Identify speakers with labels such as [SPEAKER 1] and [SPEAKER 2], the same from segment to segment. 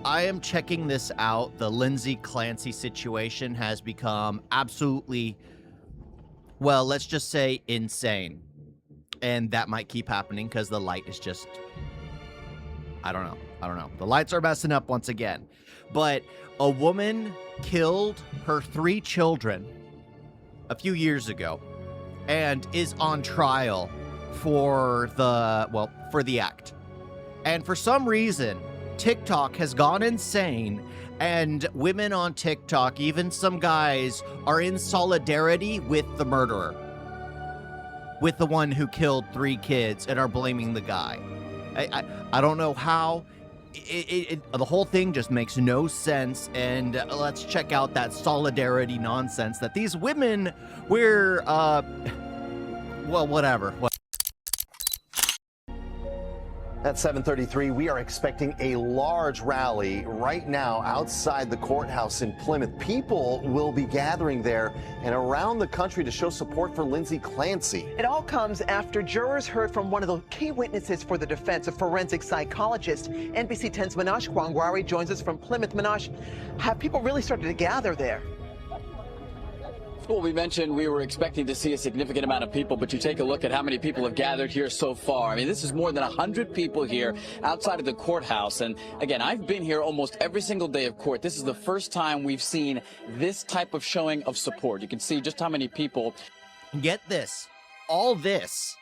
[SPEAKER 1] I am checking this out. The Lindsay Clancy situation has become absolutely, well, let's just say insane. And that might keep happening because the light is just, I don't know. The lights are messing up once again. But a woman killed her 3 children a few years ago and is on trial for the act. And for some reason, TikTok has gone insane, and women on TikTok, even some guys, are in solidarity with the murderer, with the one who killed 3 kids, and are blaming the guy. I don't know how. The whole thing just makes no sense, and let's check out that solidarity nonsense that these women were, well, whatever.
[SPEAKER 2] At 7:33, we are expecting a large rally right now outside the courthouse in Plymouth. People will be gathering there and around the country to show support for Lindsay Clancy.
[SPEAKER 3] It all comes after jurors heard from one of the key witnesses for the defense, a forensic psychologist. NBC 10's Minash Kwangwari joins us from Plymouth. Minash, have people really started to gather there?
[SPEAKER 4] Well, we mentioned we were expecting to see a significant amount of people, but you take a look at how many people have gathered here so far. I mean, this is more than 100 people here outside of the courthouse. And again, I've been here almost every single day of court. This is the first time we've seen this type of showing of support. You can see just how many people.
[SPEAKER 1] Get this. All this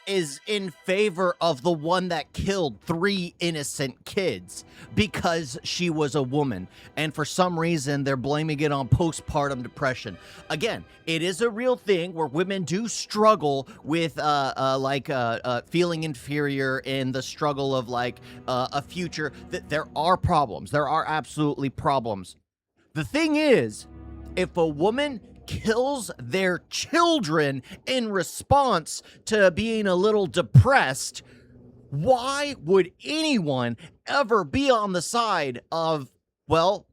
[SPEAKER 1] is in favor of the one that killed 3 innocent kids because she was a woman. And for some reason, they're blaming it on postpartum depression. Again, it is a real thing where women do struggle with feeling inferior in the struggle of a future. There are problems. There are absolutely problems. The thing is, if a woman kills their children in response to being a little depressed, why would anyone ever be on the side of, well,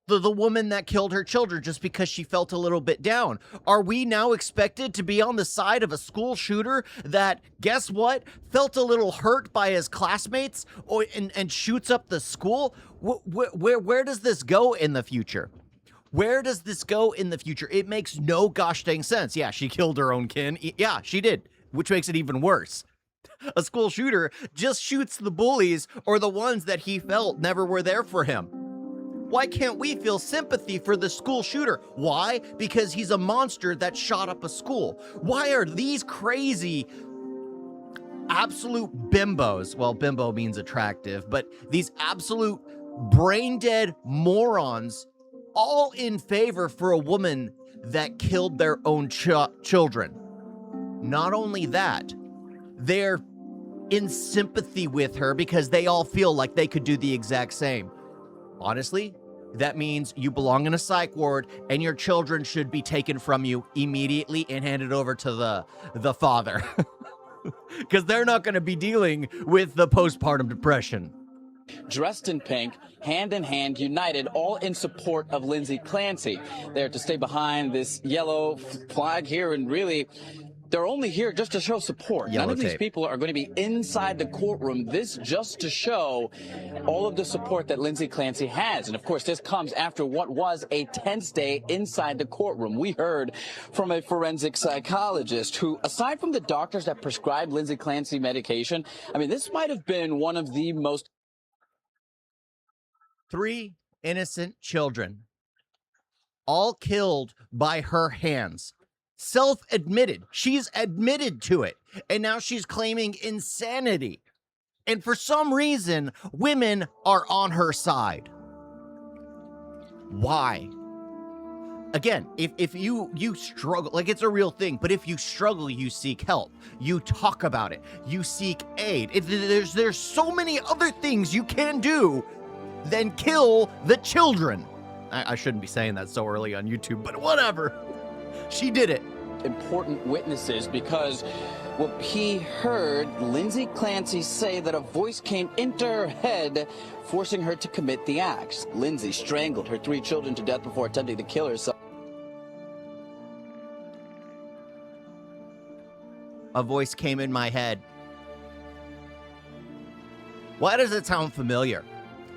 [SPEAKER 1] the woman that killed her children just because she felt a little bit down? Are we now expected to be on the side of a school shooter that, guess what, felt a little hurt by his classmates and shoots up the school? Where does this go in the future? Where does this go in the future? It makes no gosh dang sense. Yeah, she killed her own kin. Yeah, she did, which makes it even worse. A school shooter just shoots the bullies or the ones that he felt never were there for him. Why can't we feel sympathy for the school shooter? Why? Because he's a monster that shot up a school. Why are these crazy absolute bimbos, well, bimbo means attractive, but these absolute brain-dead morons all in favor for a woman that killed their own children? Not only that, they're in sympathy with her because they all feel like they could do the exact same. Honestly, that means you belong in a psych ward and your children should be taken from you immediately and handed over to the father. Because they're not going to be dealing with the postpartum depression.
[SPEAKER 4] Dressed in pink, hand in hand, united, all in support of Lindsay Clancy. They're to stay behind this yellow flag here, and really, they're only here just to show support.
[SPEAKER 1] Yellow
[SPEAKER 4] None of these
[SPEAKER 1] tape.
[SPEAKER 4] people are going to be inside the courtroom. This just to show all of the support that Lindsay Clancy has. And of course, this comes after what was a tense day inside the courtroom. We heard from a forensic psychologist who, aside from the doctors that prescribed Lindsay Clancy medication, I mean, this might have been one of the most
[SPEAKER 1] 3 innocent children, all killed by her hands. Self-admitted. She's admitted to it. And now she's claiming insanity. And for some reason, women are on her side. Why? Again, if you struggle, like, it's a real thing, but if you struggle, you seek help. You talk about it. You seek aid. There's so many other things you can do than kill the children. I shouldn't be saying that so early on YouTube, but whatever. She did it.
[SPEAKER 4] Important witnesses, because well, he heard Lindsay Clancy say that a voice came into her head, forcing her to commit the acts. Lindsay strangled her 3 children to death before attempting to kill herself.
[SPEAKER 1] A voice came in my head. Why does it sound familiar?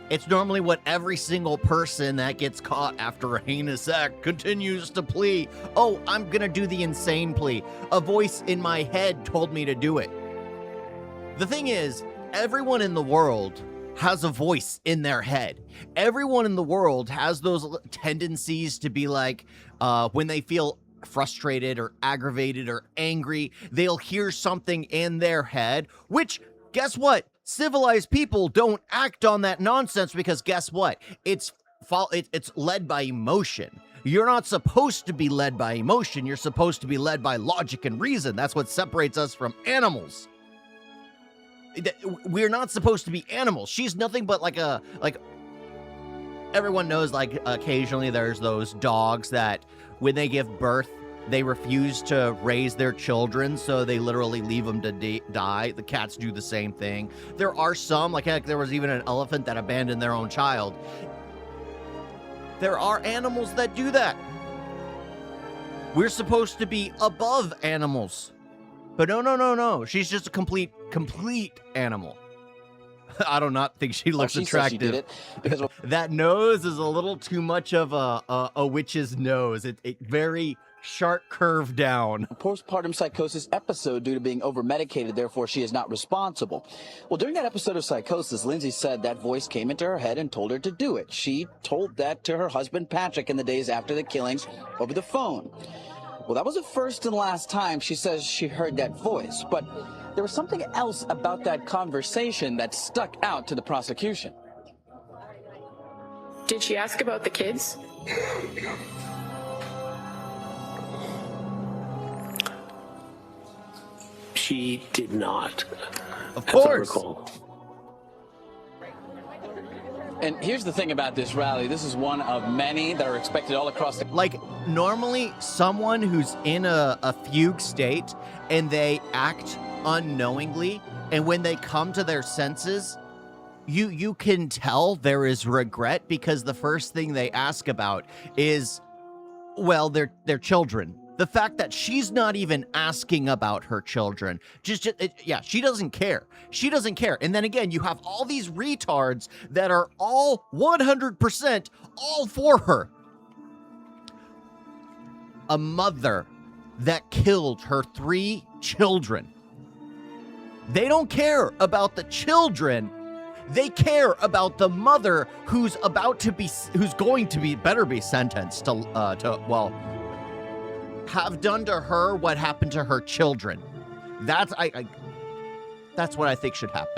[SPEAKER 1] It's normally what every single person that gets caught after a heinous act continues to plea. Oh, I'm gonna do the insane plea. A voice in my head told me to do it. The thing is, everyone in the world has a voice in their head. Everyone in the world has those tendencies to be like, when they feel frustrated or aggravated or angry, they'll hear something in their head, which, guess what? Civilized people don't act on that nonsense because guess what? It's led by emotion. You're not supposed to be led by emotion. You're supposed to be led by logic and reason. That's what separates us from animals. We're not supposed to be animals. She's nothing but like everyone knows, like, occasionally there's those dogs that when they give birth, they refuse to raise their children, so they literally leave them to die. The cats do the same thing. There are some, like heck, there was even an elephant that abandoned their own child. There are animals that do that. We're supposed to be above animals. But no. She's just a complete animal. I do not think she looks attractive. She did it because that nose is a little too much of a witch's nose. It very sharp curve down.
[SPEAKER 4] A postpartum psychosis episode due to being over-medicated, therefore she is not responsible. Well, during that episode of psychosis, Lindsay said that voice came into her head and told her to do it. She told that to her husband, Patrick, in the days after the killings over the phone. Well, that was the first and last time she says she heard that voice, but there was something else about that conversation that stuck out to the prosecution.
[SPEAKER 5] Did she ask about the kids?
[SPEAKER 6] She did not.
[SPEAKER 1] Of course.
[SPEAKER 6] As I recall.
[SPEAKER 4] And here's the thing about this rally. This is one of many that are expected all across the...
[SPEAKER 1] Like, normally, someone who's in a fugue state and they act unknowingly, and when they come to their senses, you can tell there is regret because the first thing they ask about is, well, their children. The fact that she's not even asking about her children, yeah, she doesn't care. She doesn't care. And then again, you have all these retards that are all 100% all for her. A mother that killed her 3 children. They don't care about the children. They care about the mother who's going to be sentenced to have done to her what happened to her children. That's what I think should happen.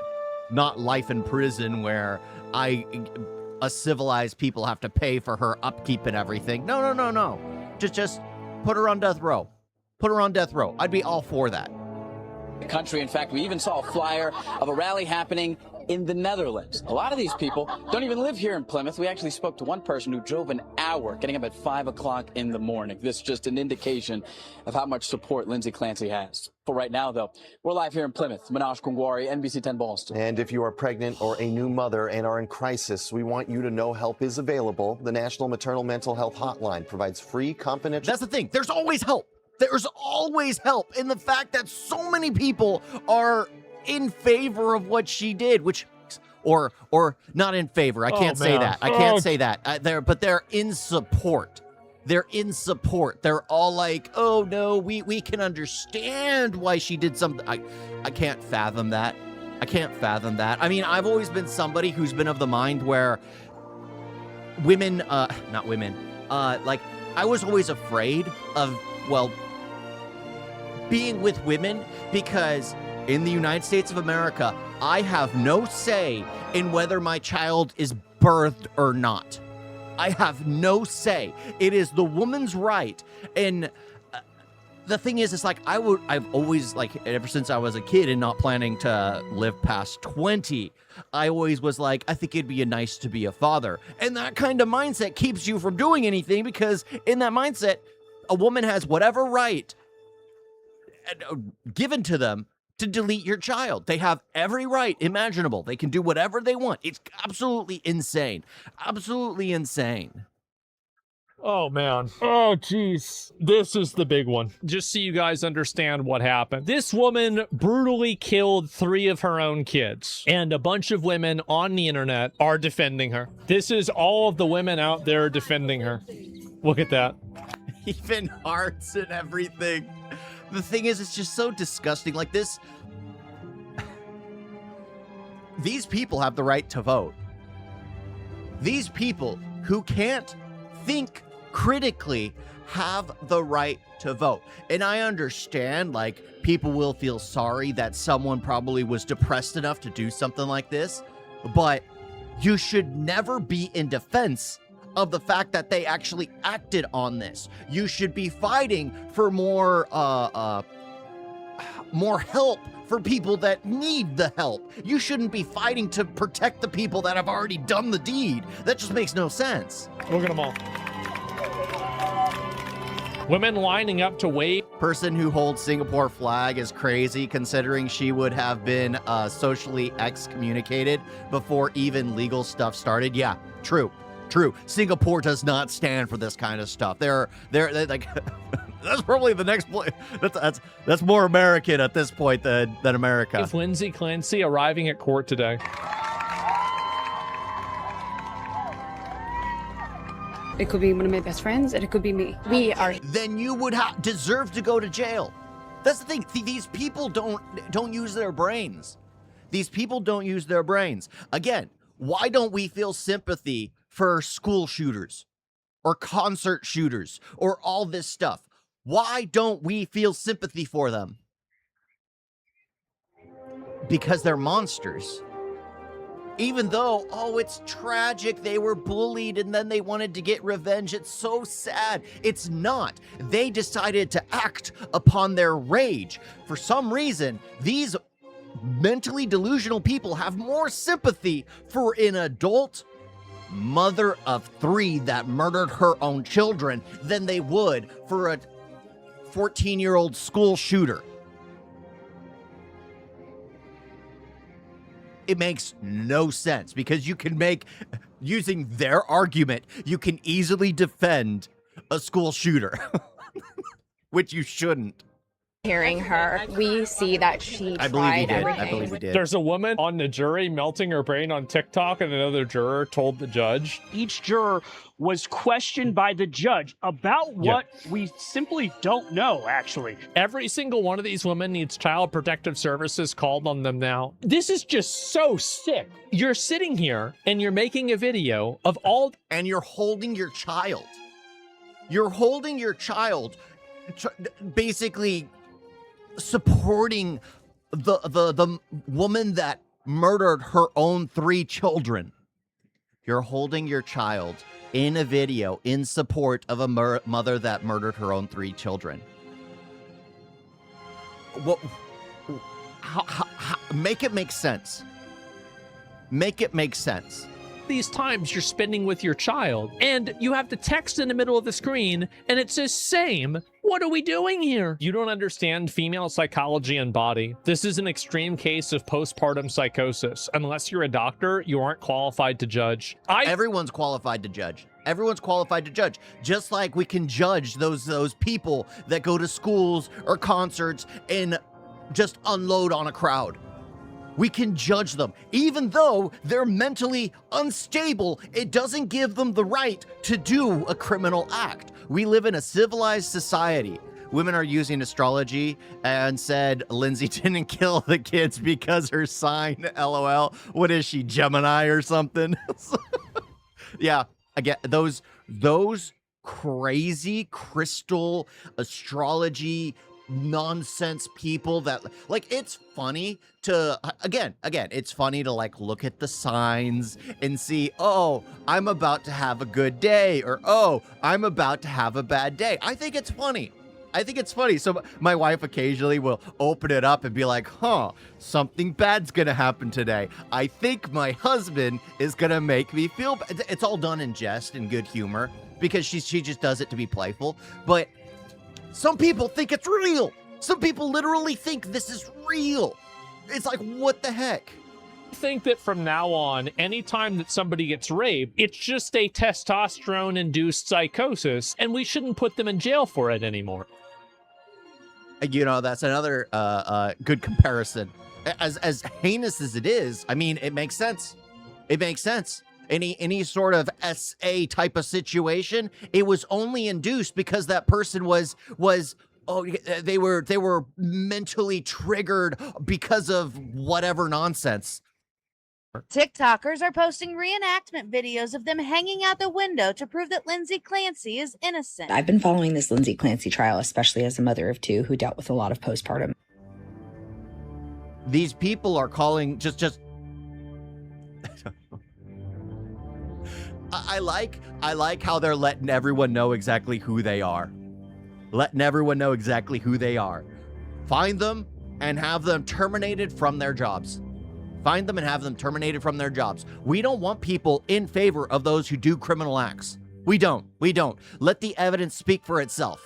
[SPEAKER 1] Not life in prison where a civilized people have to pay for her upkeep and everything. No. Just put her on death row. Put her on death row. I'd be all for that.
[SPEAKER 4] Country. In fact, we even saw a flyer of a rally happening in the Netherlands. A lot of these people don't even live here in Plymouth. We actually spoke to one person who drove an hour, getting up at 5 o'clock in the morning. This is just an indication of how much support Lindsay Clancy has. For right now, though, we're live here in Plymouth. Manoj Kungwari, NBC 10 Boston.
[SPEAKER 2] And if you are pregnant or a new mother and are in crisis, we want you to know help is available. The National Maternal Mental Health Hotline provides free, confidential...
[SPEAKER 1] That's the thing. There's always help. There's always help. And the fact that so many people are in favor of what she did, or not in favor. I can't say that. I can't say that. But they're in support. They're in support. They're all like, oh no, we can understand why she did something. I can't fathom that. I can't fathom that. I mean, I've always been somebody who's been of the mind where women, not women, like I was always afraid of, being with women because in the United States of America, I have no say in whether my child is birthed or not. I have no say. It is the woman's right. And the thing is, it's like I've always, like, ever since I was a kid and not planning to live past 20, I always was like, I think it'd be nice to be a father. And that kind of mindset keeps you from doing anything because in that mindset, a woman has whatever right given to them to delete your child. They have every right imaginable. They can do whatever they want. It's absolutely insane. Absolutely insane.
[SPEAKER 7] Oh, man. Oh, jeez. This is the big one. Just so you guys understand what happened. This woman brutally killed 3 of her own kids, and a bunch of women on the internet are defending her. This is all of the women out there defending her. Look at that.
[SPEAKER 1] Even hearts and everything. The thing is, it's just so disgusting. Like this, these people have the right to vote. These people who can't think critically have the right to vote. And I understand, like, people will feel sorry that someone probably was depressed enough to do something like this, but you should never be in defense of the fact that they actually acted on this. You should be fighting for more help for people that need the help. You shouldn't be fighting to protect the people that have already done the deed. That just makes no sense.
[SPEAKER 7] Look at them all. Women lining up to wave.
[SPEAKER 1] Person who holds Singapore flag is crazy, considering she would have been socially excommunicated before even legal stuff started. Yeah, true. Singapore does not stand for this kind of stuff. They're like, that's probably the next place. That's more American at this point than America.
[SPEAKER 7] If Lindsay Clancy arriving at court today.
[SPEAKER 8] It could be one of my best friends, and it could be me. We are.
[SPEAKER 1] Then you would deserve to go to jail. That's the thing. These people don't use their brains. These people don't use their brains. Again, why don't we feel sympathy for school shooters or concert shooters or all this stuff? Why don't we feel sympathy for them? Because they're monsters. Even though, oh, it's tragic, they were bullied and then they wanted to get revenge. It's so sad. It's not. They decided to act upon their rage. For some reason, these mentally delusional people have more sympathy for an adult mother of 3 that murdered her own children than they would for a 14-year-old school shooter. It makes no sense because you can using their argument, you can easily defend a school shooter, which you shouldn't.
[SPEAKER 8] Hearing her, we see that she tried everything.
[SPEAKER 1] I believe he did.
[SPEAKER 7] There's a woman on the jury melting her brain on TikTok, and another juror told the judge.
[SPEAKER 9] Each juror was questioned by the judge about what we simply don't know, actually.
[SPEAKER 7] Every single one of these women needs Child Protective Services called on them now. This is just so sick. You're sitting here, and you're making a video of all...
[SPEAKER 1] And you're holding your child. You're holding your child, basically supporting the woman that murdered her own 3 children. You're holding your child in a video in support of a mother that murdered her own 3 children. What? How, make it make sense. Make it make sense.
[SPEAKER 7] These times you're spending with your child, and you have the text in the middle of the screen, and it says same. What are we doing here? You don't understand female psychology and body. This is an extreme case of postpartum psychosis. Unless you're a doctor, you aren't qualified to judge.
[SPEAKER 1] Everyone's qualified to judge. Everyone's qualified to judge. Just like we can judge those people that go to schools or concerts and just unload on a crowd. We can judge them. Even though they're mentally unstable, it doesn't give them the right to do a criminal act. We live in a civilized society. Women are using astrology and said Lindsay didn't kill the kids because her sign, LOL. What is she, Gemini or something? Yeah, again, those crazy crystal astrology nonsense people that, like, it's funny to again it's funny to like look at the signs and see, oh, I'm about to have a good day, or oh, I'm about to have a bad day. I think it's funny. So my wife occasionally will open it up and be like, huh, something bad's gonna happen today. I think my husband is gonna make me feel bad. It's all done in jest and good humor because she just does it to be playful. But some people think it's real. Some people literally think this is real. It's like, what the heck?
[SPEAKER 7] Think that from now on, anytime that somebody gets raped, it's just a testosterone-induced psychosis, and we shouldn't put them in jail for it anymore.
[SPEAKER 1] You know, that's another good comparison. As heinous as it is, I mean, it makes sense. It makes sense. Any sort of SA type of situation, it was only induced because that person was they were mentally triggered because of whatever nonsense.
[SPEAKER 10] TikTokers are posting reenactment videos of them hanging out the window to prove that Lindsay Clancy is innocent.
[SPEAKER 8] I've been following this Lindsay Clancy trial, especially as a mother of two who dealt with a lot of postpartum.
[SPEAKER 1] These people are calling just I like how they're letting everyone know exactly who they are. Letting everyone know exactly who they are. Find them and have them terminated from their jobs. Find them and have them terminated from their jobs. We don't want people in favor of those who do criminal acts. We don't. Let the evidence speak for itself.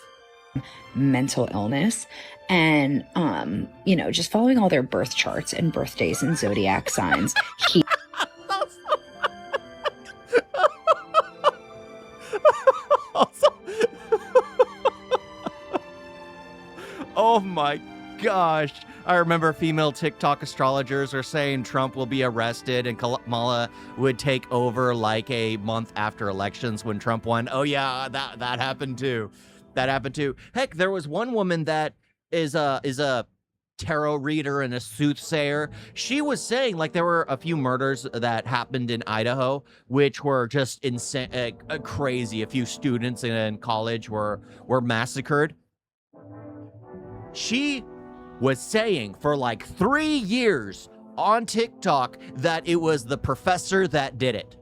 [SPEAKER 8] Mental illness and, you know, just following all their birth charts and birthdays and zodiac signs.
[SPEAKER 1] Oh my gosh. I remember female TikTok astrologers are saying Trump will be arrested and Kamala would take over like a month after elections when Trump won. Oh yeah, that happened too. That happened too. Heck, there was one woman that is a tarot reader and a soothsayer. She was saying like there were a few murders that happened in Idaho, which were just insane, crazy. A few students in college were massacred. She was saying for like 3 years on TikTok that it was the professor that did it.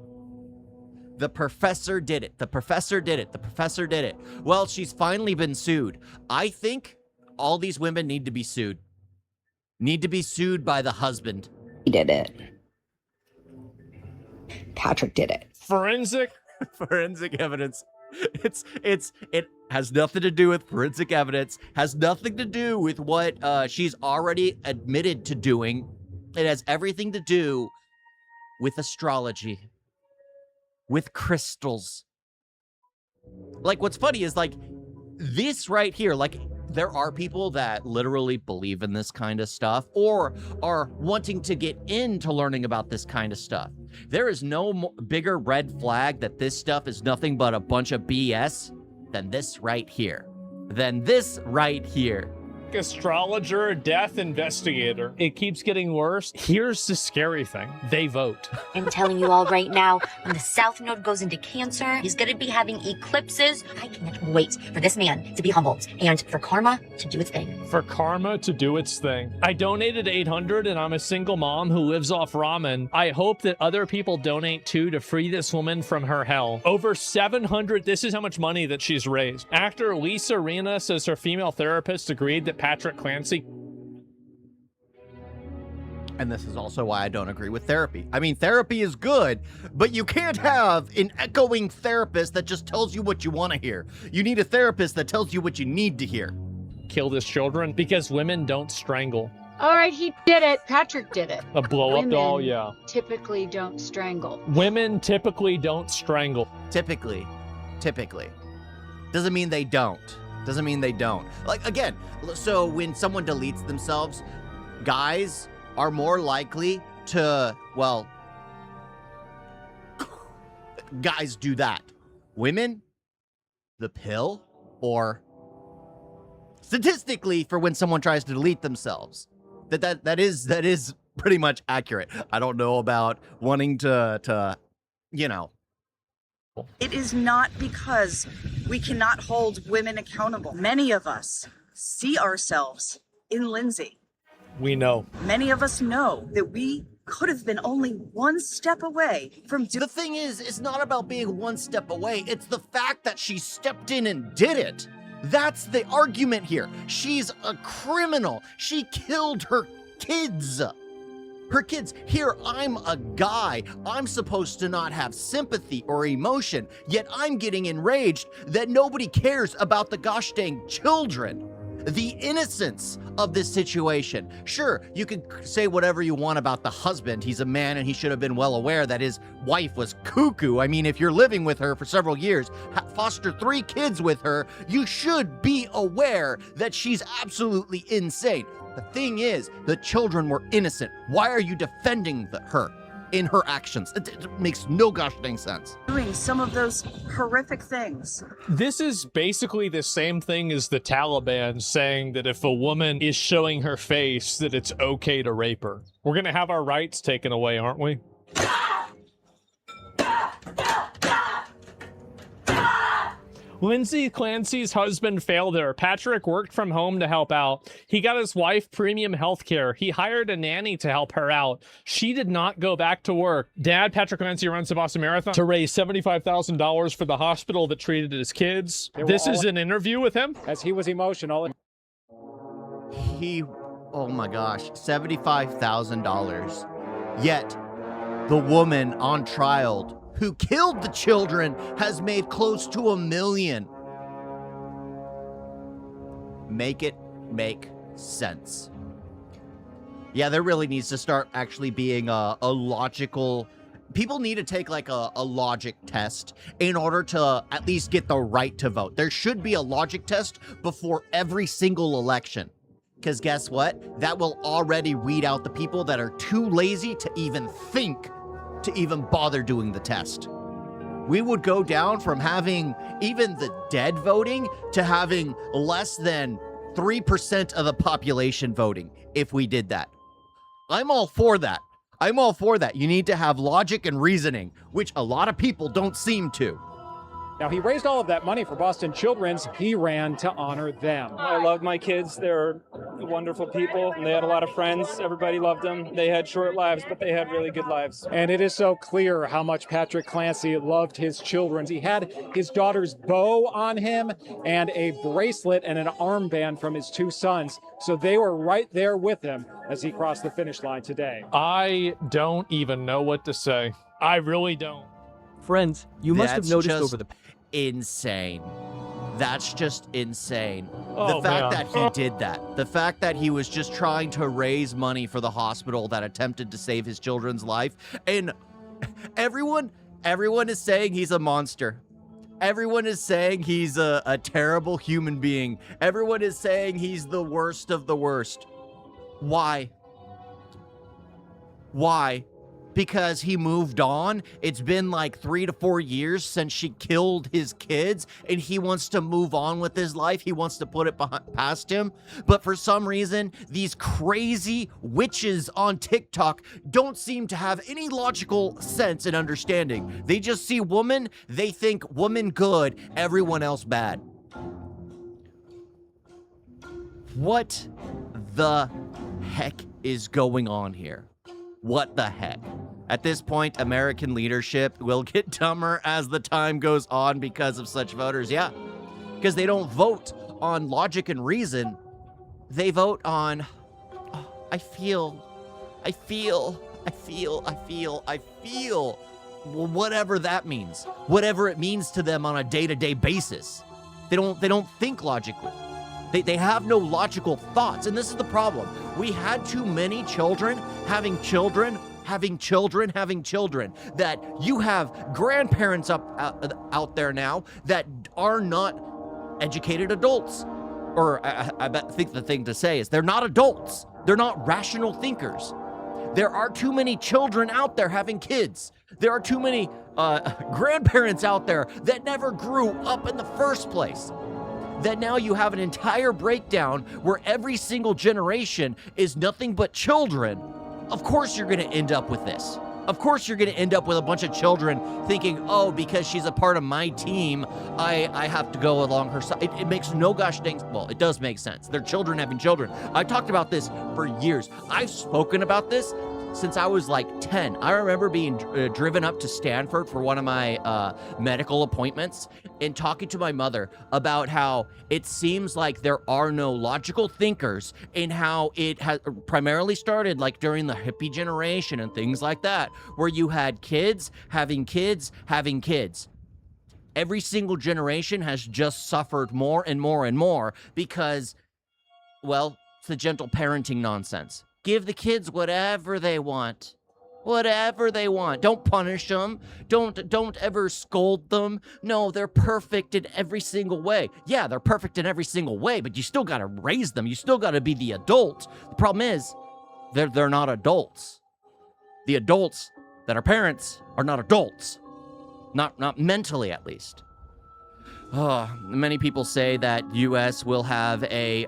[SPEAKER 1] The professor did it. The professor did it. The professor did it. Well, she's finally been sued. I think all these women need to be sued. Need to be sued by the husband.
[SPEAKER 8] He did it. Patrick did it.
[SPEAKER 7] Forensic
[SPEAKER 1] Evidence. It has nothing to do with forensic evidence, has nothing to do with what she's already admitted to doing. It has everything to do with astrology, with crystals. Like, what's funny is, like, this right here, like, there are people that literally believe in this kind of stuff or are wanting to get into learning about this kind of stuff. There is no bigger red flag that this stuff is nothing but a bunch of BS than this right here.
[SPEAKER 7] astrologer, death investigator. It keeps getting worse. Here's the scary thing. They vote.
[SPEAKER 11] I'm telling you all right now, when the South Node goes into Cancer, he's going to be having eclipses. I can't wait for this man to be humbled and for karma to do its thing.
[SPEAKER 7] For karma to do its thing. I donated $800 and I'm a single mom who lives off ramen. I hope that other people donate too to free this woman from her hell. Over 700, this is how much money that she's raised. Actor Lisa Rinna says her female therapist agreed that Patrick Clancy.
[SPEAKER 1] And this is also why I don't agree with therapy. I mean, therapy is good, but you can't have an echoing therapist that just tells you what you want to hear. You need a therapist that tells you what you need to hear.
[SPEAKER 7] Killed his children because women don't strangle.
[SPEAKER 12] All right, he did it. Patrick did it.
[SPEAKER 7] A blow-up doll, yeah.
[SPEAKER 12] Typically don't strangle.
[SPEAKER 7] Women typically don't strangle.
[SPEAKER 1] Typically. Doesn't mean they don't. Doesn't mean they don't. Like, again, so when someone deletes themselves, guys are more likely to, well, guys do that. Women, the pill, or statistically for when someone tries to delete themselves. That is pretty much accurate. I don't know about wanting to, you know.
[SPEAKER 13] It is not because we cannot hold women accountable. Many of us see ourselves in Lindsay.
[SPEAKER 7] We know.
[SPEAKER 13] Many of us know that we could have been only one step away from
[SPEAKER 1] The thing is, it's not about being one step away. It's the fact that she stepped in and did it. That's the argument here. She's a criminal. She killed her kids. Her kids. Here, I'm a guy. I'm supposed to not have sympathy or emotion, yet I'm getting enraged that nobody cares about the gosh dang children. the innocence of this situation. Sure, you could say whatever you want about the husband. He's a man and he should have been well aware that his wife was cuckoo. I mean, if you're living with her for several years, foster 3 kids with her, you should be aware that she's absolutely insane. The thing is, the children were innocent. Why are you defending her in her actions? It makes no gosh dang sense.
[SPEAKER 13] Doing some of those horrific things.
[SPEAKER 7] This is basically the same thing as the Taliban saying that if a woman is showing her face, that it's okay to rape her. We're gonna have our rights taken away, aren't we? Lindsay Clancy's husband failed her. Patrick worked from home to help out. He got his wife premium health care. He hired a nanny to help her out. She did not go back to work. Dad, Patrick Clancy, runs the Boston Marathon to raise $75,000 for the hospital that treated his kids. This is an interview with him.
[SPEAKER 14] As he was emotional.
[SPEAKER 1] Oh my gosh, $75,000. Yet, the woman on trial who killed the children has made close to $1 million. Make it make sense. Yeah, there really needs to start actually being a logical... People need to take like a logic test in order to at least get the right to vote. There should be a logic test before every single election. Because guess what? That will already weed out the people that are too lazy to even think to even bother doing the test. We would go down from having even the dead voting to having less than 3% of the population voting if we did that. I'm all for that. I'm all for that. You need to have logic and reasoning, which a lot of people don't seem to.
[SPEAKER 14] Now, he raised all of that money for Boston Children's. He ran to honor them.
[SPEAKER 15] I love my kids. They're wonderful people. They had a lot of friends. Everybody loved them. They had short lives, but they had really good lives.
[SPEAKER 14] And it is so clear how much Patrick Clancy loved his children. He had his daughter's bow on him and a bracelet and an armband from his 2 sons. So they were right there with him as he crossed the finish line today.
[SPEAKER 7] I don't even know what to say. I really don't.
[SPEAKER 16] Friends, you must have noticed over the...
[SPEAKER 1] Insane. That's just insane.
[SPEAKER 7] Oh,
[SPEAKER 1] the fact
[SPEAKER 7] man.
[SPEAKER 1] that he did that, the fact that he was just trying to raise money for the hospital that attempted to save his children's life, and everyone is saying he's a monster. Everyone is saying he's a terrible human being. Everyone is saying he's the worst of the worst. Why? Why? Because he moved on. It's been like 3 to 4 years since she killed his kids, and he wants to move on with his life. He wants to put it past him. But for some reason, these crazy witches on TikTok don't seem to have any logical sense and understanding. They just see woman, they think woman good, everyone else bad. What the heck is going on here? What the heck? At this point, American leadership will get dumber as the time goes on because of such voters. Yeah, because they don't vote on logic and reason. They vote on, oh, I feel. Well, whatever that means. Whatever it means to them on a day-to-day basis. They don't think logically. They have no logical thoughts, and this is the problem. We had too many children having children, that you have grandparents out there now that are not educated adults. Or I think the thing to say is they're not adults. They're not rational thinkers. There are too many children out there having kids. There are too many grandparents out there that never grew up in the first place. That now you have an entire breakdown where every single generation is nothing but children. Of course you're going to end up with this. Of course you're going to end up with a bunch of children thinking, oh, because she's a part of my team, I have to go along her side. It makes no gosh dang, well, it does make sense. They're children having children. I talked about this for years. I've spoken about this since I was like 10. I remember being driven up to Stanford for one of my medical appointments and talking to my mother about how it seems like there are no logical thinkers, and how it has primarily started like during the hippie generation and things like that, where you had kids having kids having kids. Every single generation has just suffered more and more and more because Well, it's the gentle parenting nonsense. Give the kids whatever they want. Whatever they want. Don't punish them. Don't ever scold them. No, they're perfect in every single way. Yeah, they're perfect in every single way, but you still got to raise them. You still got to be the adult. The problem is they're not adults. The adults that are parents are not adults. Not mentally, at least. Many people say that U.S. will have a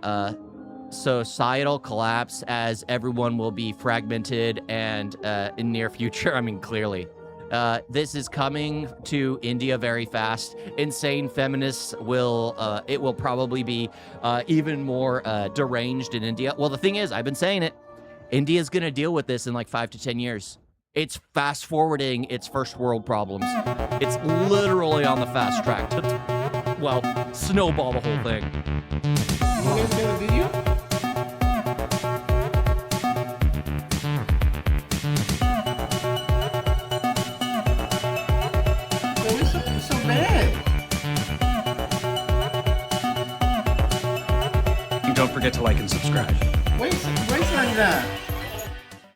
[SPEAKER 1] societal collapse as everyone will be fragmented and in near future. I mean, clearly. This is coming to India very fast. Insane feminists will probably be even more deranged in India. Well, the thing is, I've been saying it, India's going to deal with this in like 5 to 10 years. It's fast forwarding its first world problems. It's literally on the fast track to, well, snowball the whole thing.
[SPEAKER 17] You guys got a video? So bad.
[SPEAKER 6] And don't forget to like and subscribe.
[SPEAKER 17] Wait, wait on that.